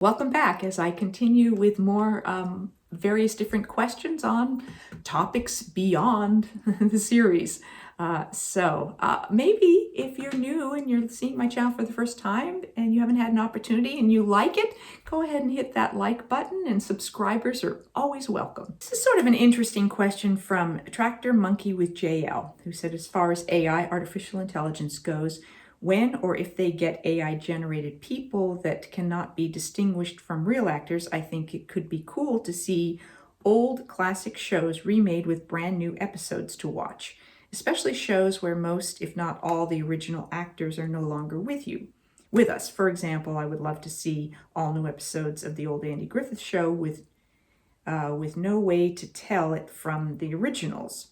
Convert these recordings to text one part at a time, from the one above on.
Welcome back as I continue with more various different questions on topics beyond the series. Maybe if you're new and you're seeing my channel for the first time and you haven't had an opportunity and you like it, go ahead and hit that like button, and subscribers are always welcome. This is sort of an interesting question from Tractor Monkey with JL, who said, as far as AI, artificial intelligence, goes, when or if they get AI generated people that cannot be distinguished from real actors, I think it could be cool to see old classic shows remade with brand new episodes to watch, especially shows where most, if not all, the original actors are no longer with us. For example, I would love to see all new episodes of the old Andy Griffith Show with no way to tell it from the originals.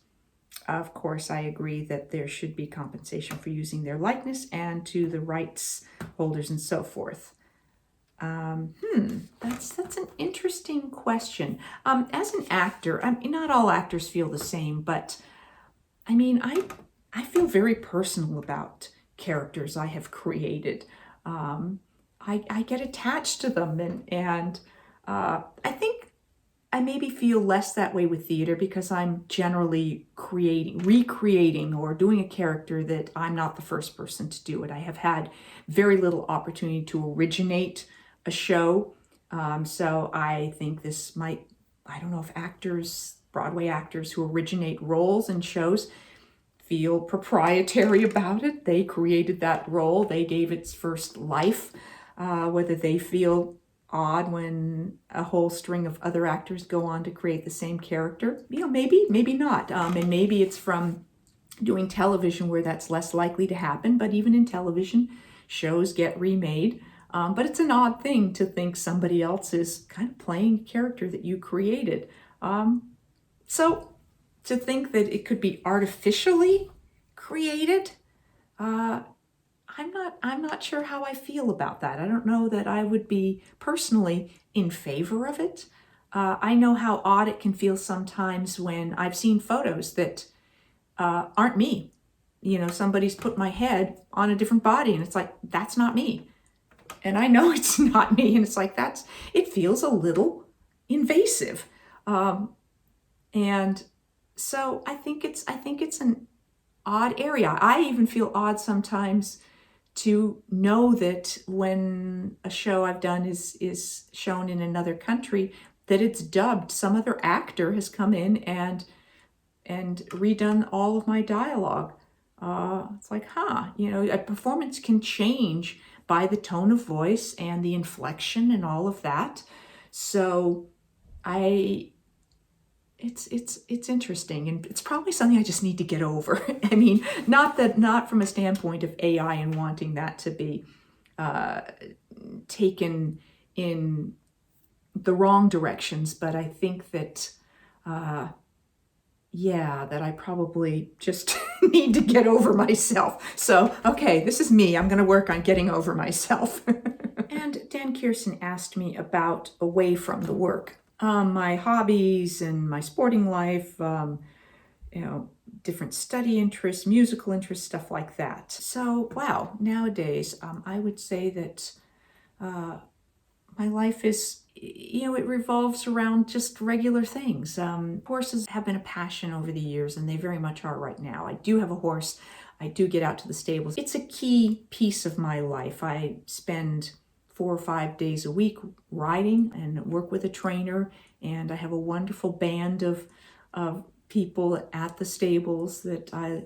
Of course, I agree that there should be compensation for using their likeness and to the rights holders and so forth. That's an interesting question. As an actor, not all actors feel the same, but I feel very personal about characters I have created. I get attached to them, and I think I maybe feel less that way with theater because I'm generally recreating, or doing a character that I'm not the first person to do it. I have had very little opportunity to originate a show. So I think I don't know if Broadway actors who originate roles and shows feel proprietary about it. They created that role. They gave its first life. Whether they feel odd when a whole string of other actors go on to create the same character, maybe not. And maybe it's from doing television where that's less likely to happen, but even in television, shows get remade. But it's an odd thing to think somebody else is kind of playing a character that you created. So to think that it could be artificially created, I'm not sure how I feel about that. I don't know that I would be personally in favor of it. I know how odd it can feel sometimes when I've seen photos that aren't me. Somebody's put my head on a different body, and it's like, that's not me. And I know it's not me, and it's like, it feels a little invasive. And so I think it's an odd area. I even feel odd sometimes to know that when a show I've done is shown in another country, that it's dubbed. Some other actor has come in and redone all of my dialogue. It's like, a performance can change by the tone of voice and the inflection and all of that. So it's interesting, and it's probably something I just need to get over. Not from a standpoint of AI and wanting that to be taken in the wrong directions, but I think that that I probably just need to get over myself. So, okay, this is me. I'm going to work on getting over myself. And Dan Kirsten asked me about away from the work. My hobbies and my sporting life, different study interests, musical interests, stuff like that. So, wow, nowadays, I would say that my life is, it revolves around just regular things. Horses have been a passion over the years, and they very much are right now. I do have a horse. I do get out to the stables. It's a key piece of my life. I spend 4 or 5 days a week riding and work with a trainer, and I have a wonderful band of people at the stables that I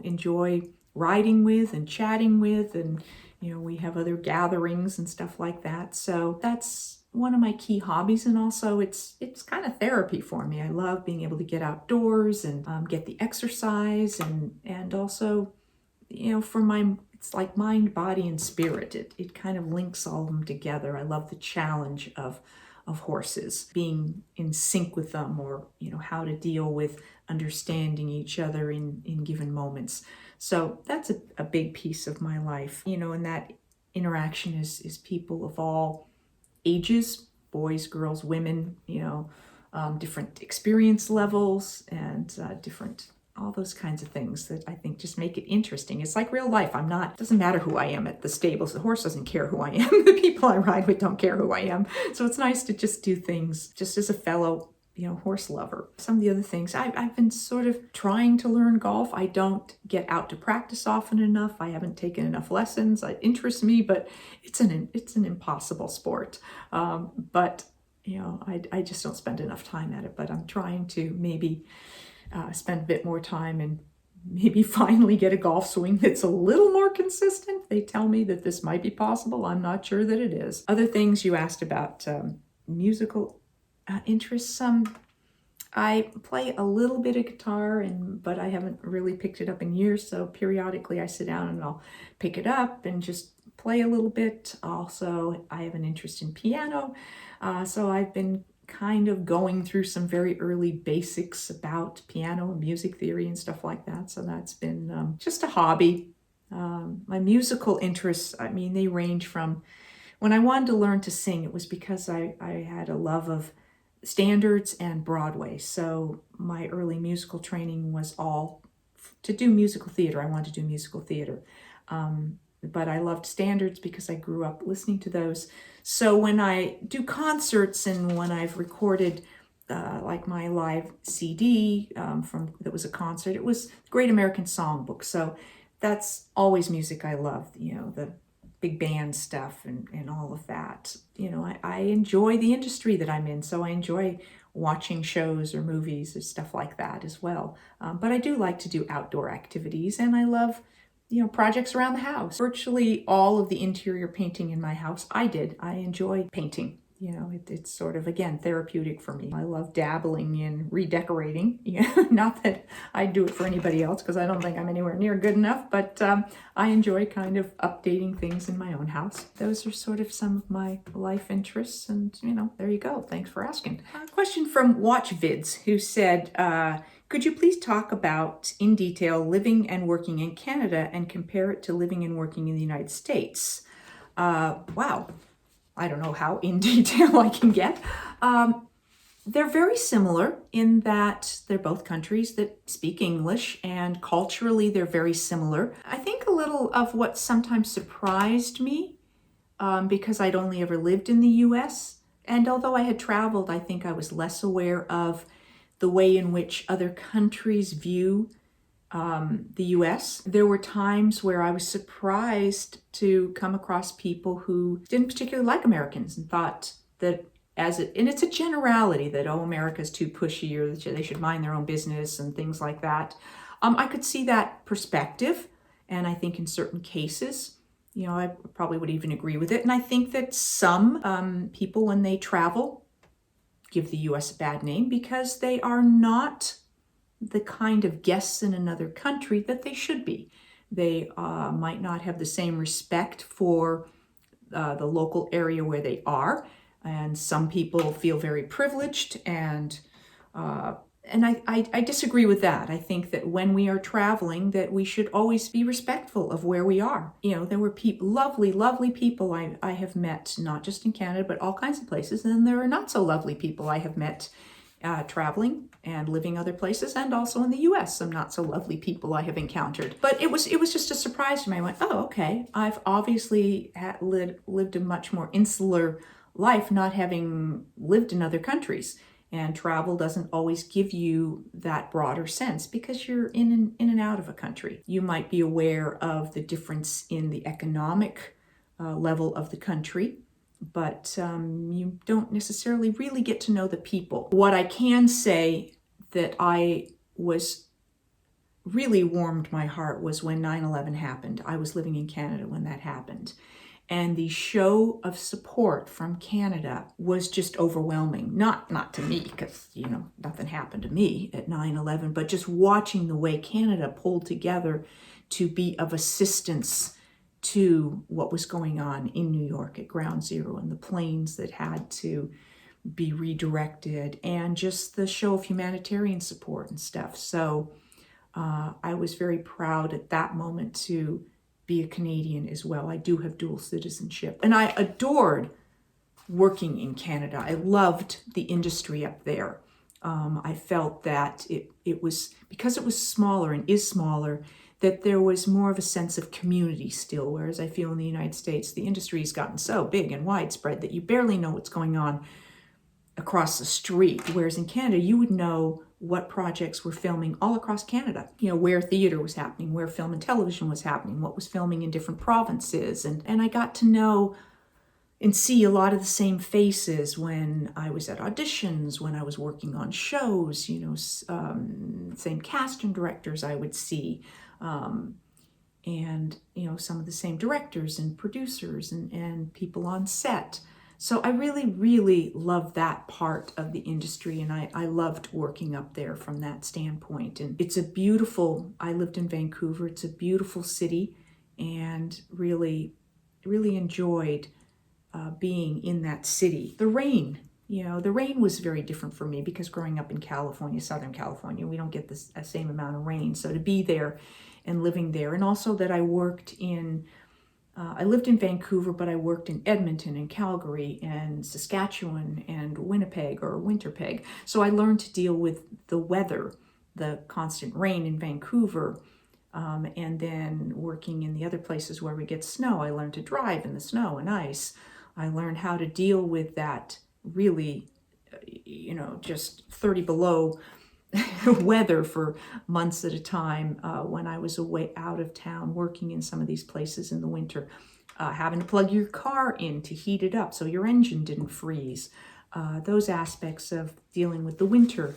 enjoy riding with and chatting with, and we have other gatherings and stuff like that. So that's one of my key hobbies, and also it's kind of therapy for me. I love being able to get outdoors and get the exercise, and also it's like mind, body, and spirit. It kind of links all of them together. I love the challenge of horses, being in sync with them, or how to deal with understanding each other in given moments. So that's a big piece of my life, and that interaction is people of all ages, boys, girls, women, different experience levels, and different all those kinds of things that I think just make it interesting. It's like real life. It doesn't matter who I am at the stables. The horse doesn't care who I am. The people I ride with don't care who I am. So it's nice to just do things just as a fellow horse lover. Some of the other things, I've been sort of trying to learn golf. I don't get out to practice often enough. I haven't taken enough lessons. It interests me, but it's an impossible sport. But I just don't spend enough time at it. But I'm trying to maybe spend a bit more time and maybe finally get a golf swing that's a little more consistent. They tell me that this might be possible. I'm not sure that it is. Other things you asked about, musical interests. I play a little bit of guitar, but I haven't really picked it up in years. So periodically I sit down and I'll pick it up and just play a little bit. Also, I have an interest in piano. So I've been kind of going through some very early basics about piano and music theory and stuff like that. So that's been just a hobby. My musical interests, they range from when I wanted to learn to sing, it was because I had a love of standards and Broadway. So my early musical training was all to do musical theater. I wanted to do musical theater. But I loved standards because I grew up listening to those. So when I do concerts and when I've recorded like my live CD that was a concert, it was Great American Songbook. So that's always music I love, the big band stuff and all of that. I enjoy the industry that I'm in, so I enjoy watching shows or movies or stuff like that as well. But I do like to do outdoor activities, and I love projects around the house. Virtually all of the interior painting in my house, I enjoy painting. It's sort of, again, therapeutic for me. I love dabbling in redecorating. Not that I do it for anybody else because I don't think I'm anywhere near good enough, but I enjoy kind of updating things in my own house. Those are sort of some of my life interests, and there you go. Thanks for asking. A question from WatchVids, who said, could you please talk about, in detail, living and working in Canada and compare it to living and working in the United States? Wow. I don't know how in detail I can get. They're very similar in that they're both countries that speak English, and culturally they're very similar. I think a little of what sometimes surprised me, because I'd only ever lived in the US, and although I had traveled, I think I was less aware of the way in which other countries view the US. There were times where I was surprised to come across people who didn't particularly like Americans and thought that and it's a generality that, America's too pushy or that they should mind their own business and things like that. I could see that perspective, and I think in certain cases, I probably would even agree with it. And I think that some people, when they travel, give the US a bad name because they are not the kind of guests in another country that they should be. They might not have the same respect for the local area where they are, and some people feel very privileged, and I disagree with that. I think that when we are traveling, that we should always be respectful of where we are. There were lovely, lovely people I have met, not just in Canada, but all kinds of places, and there are not so lovely people I have met traveling and living other places, and also in the US, some not so lovely people I have encountered. But it was just a surprise to me. I went, oh, okay, I've obviously lived a much more insular life, not having lived in other countries. And travel doesn't always give you that broader sense because you're in and out of a country. You might be aware of the difference in the economic level of the country, but you don't necessarily really get to know the people. What I can say that I was really warmed my heart was when 9/11 happened. I was living in Canada when that happened. And the show of support from Canada was just overwhelming. Not to me, because, nothing happened to me at 9/11, but just watching the way Canada pulled together to be of assistance to what was going on in New York at Ground Zero, and the planes that had to be redirected, and just the show of humanitarian support and stuff. So I was very proud at that moment to be a Canadian as well. I do have dual citizenship, and I adored working in Canada. I loved the industry up there. I felt that it was, because it was smaller and is smaller, that there was more of a sense of community still, whereas I feel in the United States, the industry has gotten so big and widespread that you barely know what's going on across the street, whereas in Canada, you would know what projects were filming all across Canada, where theater was happening, where film and television was happening, what was filming in different provinces. And I got to know and see a lot of the same faces when I was at auditions, when I was working on shows, same cast and directors I would see. And some of the same directors and producers and people on set. So I really, really love that part of the industry, and I loved working up there from that standpoint. And it's I lived in Vancouver, it's a beautiful city, and really, really enjoyed being in that city. The rain was very different for me because growing up in California, Southern California, we don't get the same amount of rain. So to be there and living there, and also that I lived in Vancouver, but I worked in Edmonton and Calgary and Saskatchewan and Winnipeg or Winterpeg. So I learned to deal with the weather, the constant rain in Vancouver. And then working in the other places where we get snow, I learned to drive in the snow and ice. I learned how to deal with that really, just 30 below weather for months at a time when I was away out of town working in some of these places in the winter, having to plug your car in to heat it up so your engine didn't freeze. Those aspects of dealing with the winter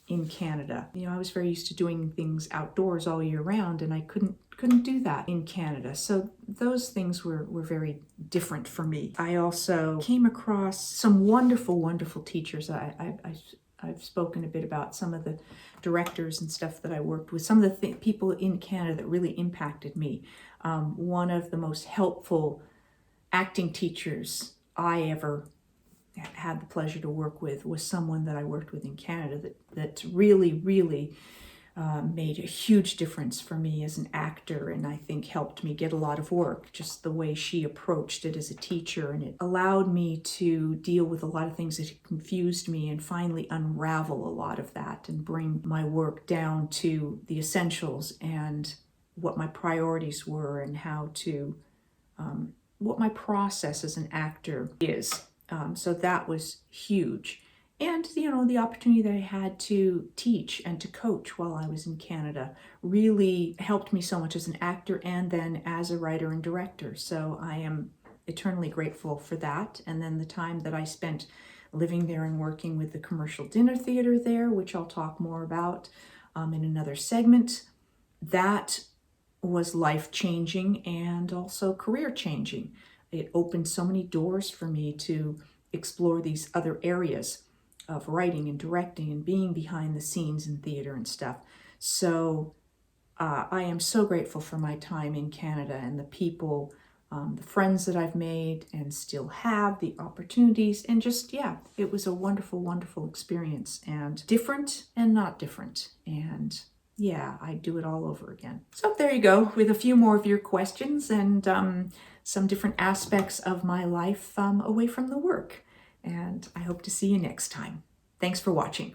in Canada. I was very used to doing things outdoors all year round, and I couldn't do that in Canada. So those things were very different for me. I also came across some wonderful, wonderful teachers. I've spoken a bit about some of the directors and stuff that I worked with, some of the people in Canada that really impacted me. One of the most helpful acting teachers I ever had the pleasure to work with was someone that I worked with in Canada that really, really made a huge difference for me as an actor, and I think helped me get a lot of work, just the way she approached it as a teacher. And it allowed me to deal with a lot of things that had confused me and finally unravel a lot of that and bring my work down to the essentials and what my priorities were and what my process as an actor is. So that was huge. And, the opportunity that I had to teach and to coach while I was in Canada really helped me so much as an actor and then as a writer and director. So I am eternally grateful for that. And then the time that I spent living there and working with the commercial dinner theater there, which I'll talk more about in another segment, that was life-changing and also career-changing. It opened so many doors for me to explore these other areas of writing and directing and being behind the scenes in theater and stuff. So I am so grateful for my time in Canada and the people, the friends that I've made and still have, the opportunities, and just, it was a wonderful, wonderful experience, and different and not different. And I'd do it all over again. So there you go, with a few more of your questions and some different aspects of my life away from the work. And I hope to see you next time. Thanks for watching.